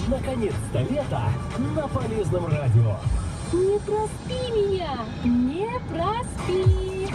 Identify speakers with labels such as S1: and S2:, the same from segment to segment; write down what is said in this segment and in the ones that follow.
S1: Наконец-то лето на полезном радио.
S2: Не проспи меня, не проспи.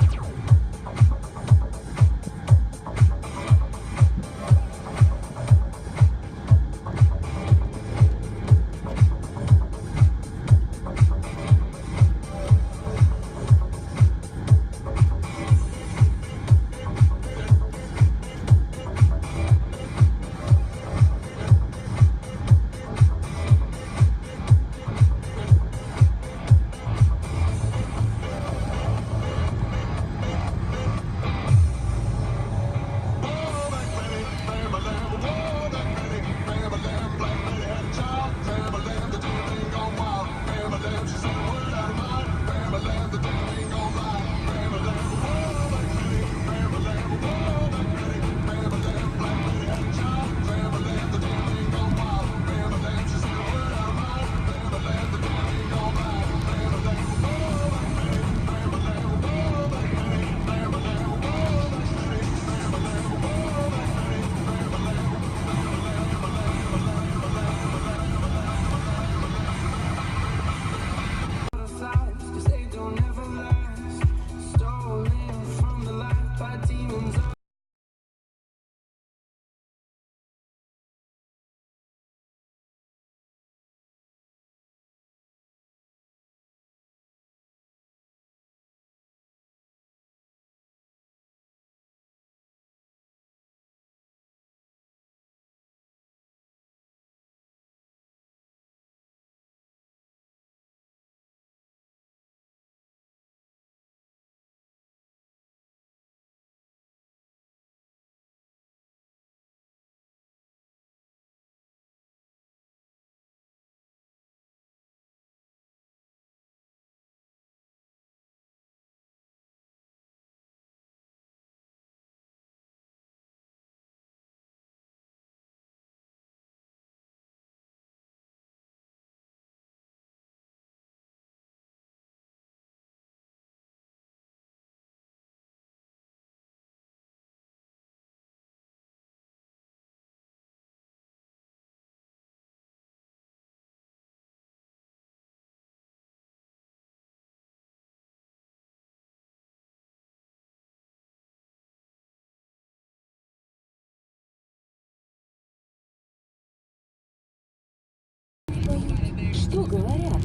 S2: Что говорят?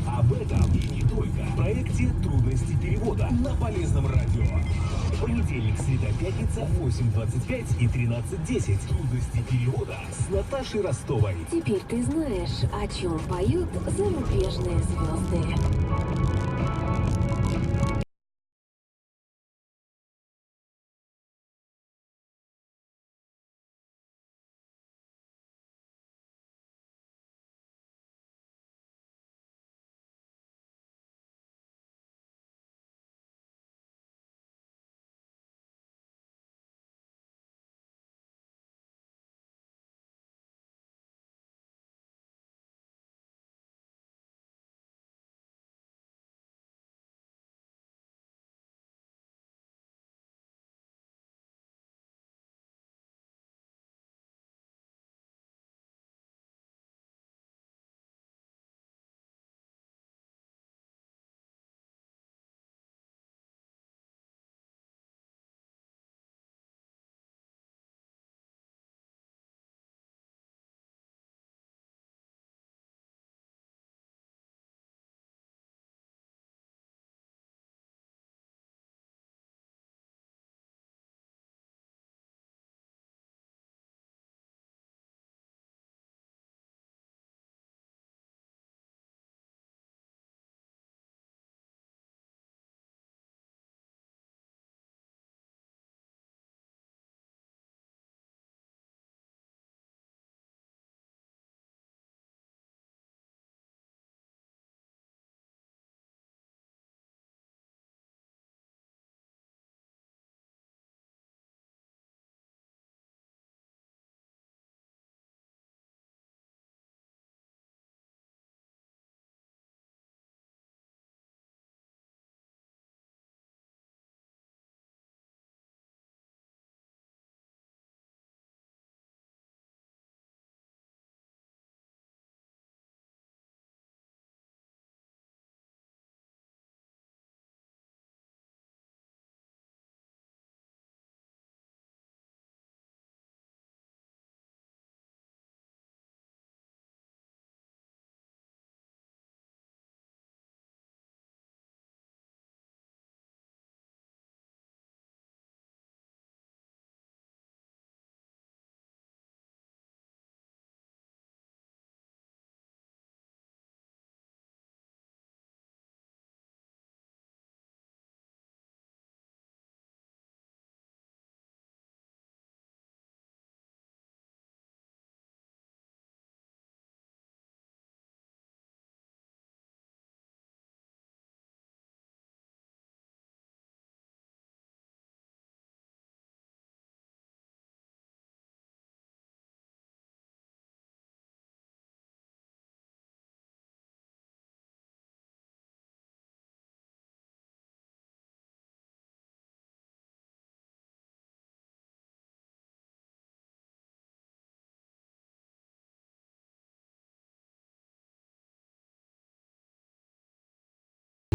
S1: Об этом и не только в проекте «Трудности перевода» на полезном радио. Понедельник, среда, пятница, 8:25 и 13:10. «Трудности перевода» с Наташей Ростовой.
S2: Теперь ты знаешь, о чем поют зарубежные звезды.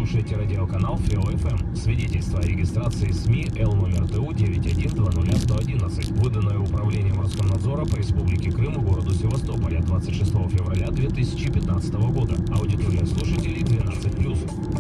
S1: Слушайте радиоканал ФИО-ФМ. Свидетельство о регистрации СМИ Л номер ТУ 9120111, выданное Управлением Роскомнадзора по Республике Крым и городу Севастополя 26 февраля 2015 года. Аудитория слушателей 12+.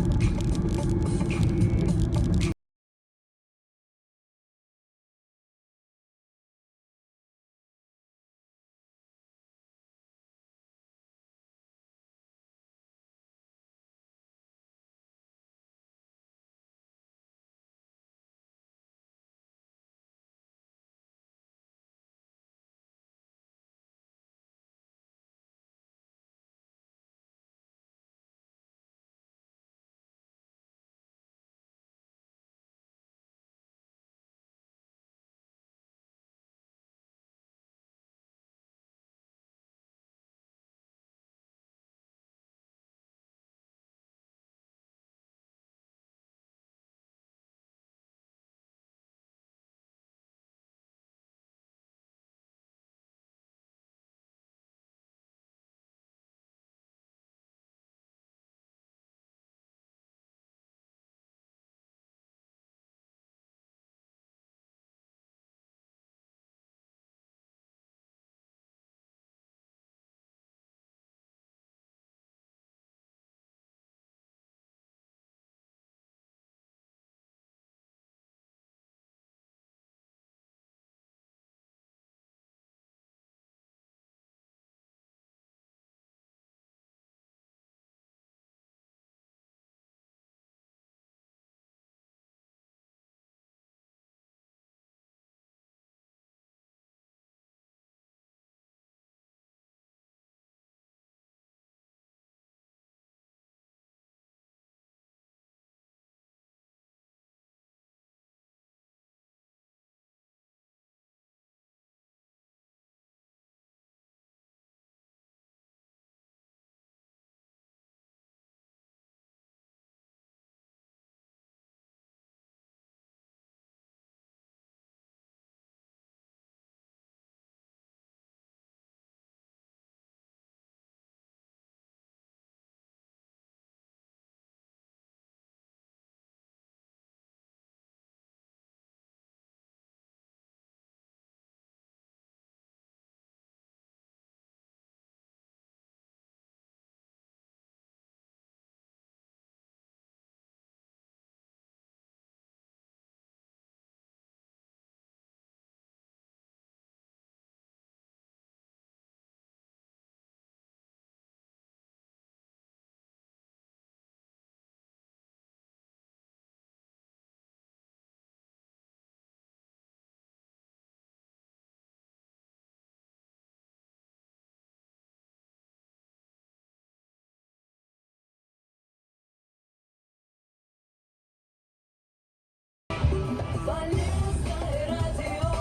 S2: Полезное радио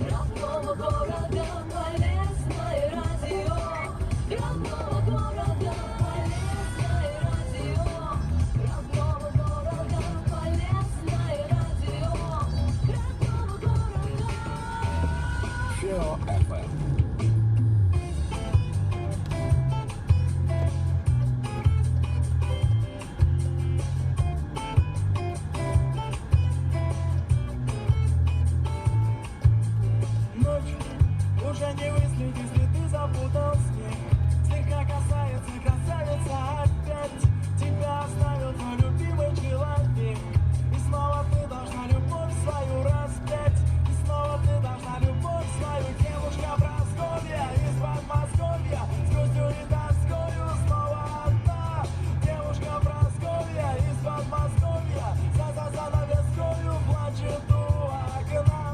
S2: родного города, полезное радио родного города, полезное радио родного города, полезное радио родного города.
S1: ФИО-ФМ.
S3: Уже не выследить, если ты запутал снег. Слегка касается красавица опять. Тебя оставил твой любимый человек. И снова ты должна любовь свою распять. И снова ты должна любовь свою. Девушка Прасковья из Подмосковья, с грустью и тоскою снова одна. Девушка Прасковья из Подмосковья, за занавескою плачет у окна.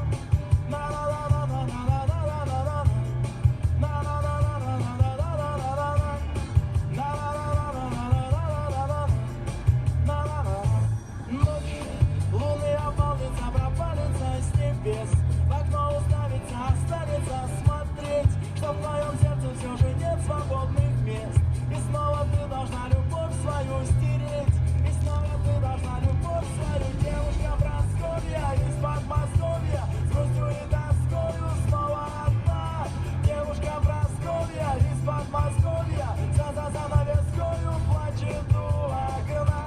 S3: В окно уставится, останется смотреть, что в твоем сердце все же нет свободных мест. И снова ты должна любовь свою стереть. И снова ты должна любовь свою. Девушка Прасковья из Подмосковья, с грустью и тоскою снова одна. Девушка Прасковья из Подмосковья, за занавескою плачет у окна.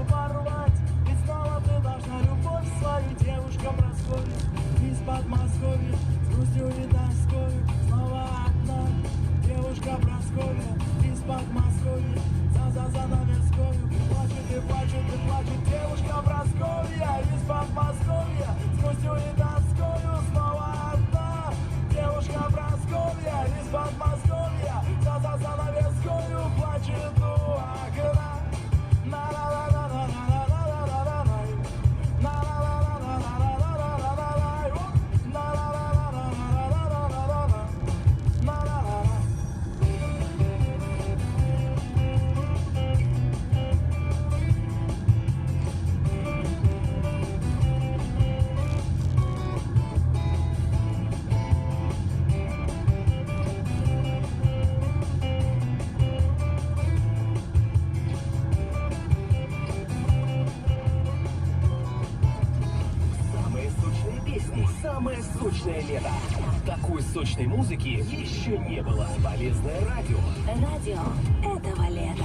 S3: хочу порвать. Ведь снова ты должна любовь свою, девушка Прасковья из Подмосковья, с грустью и тоской. Снова одна девушка Прасковья из Подмосковья, за занавескою. Плачет и плачет и плачет девушка Прасковья из Подмосковья, с грустью и тоскою. Снова одна девушка Прасковья из Подмосковья, за занавескою. Плачет у окна.
S1: Самое сочное лето. Такой сочной музыки еще не было. Полезное радио.
S2: Радио этого лета.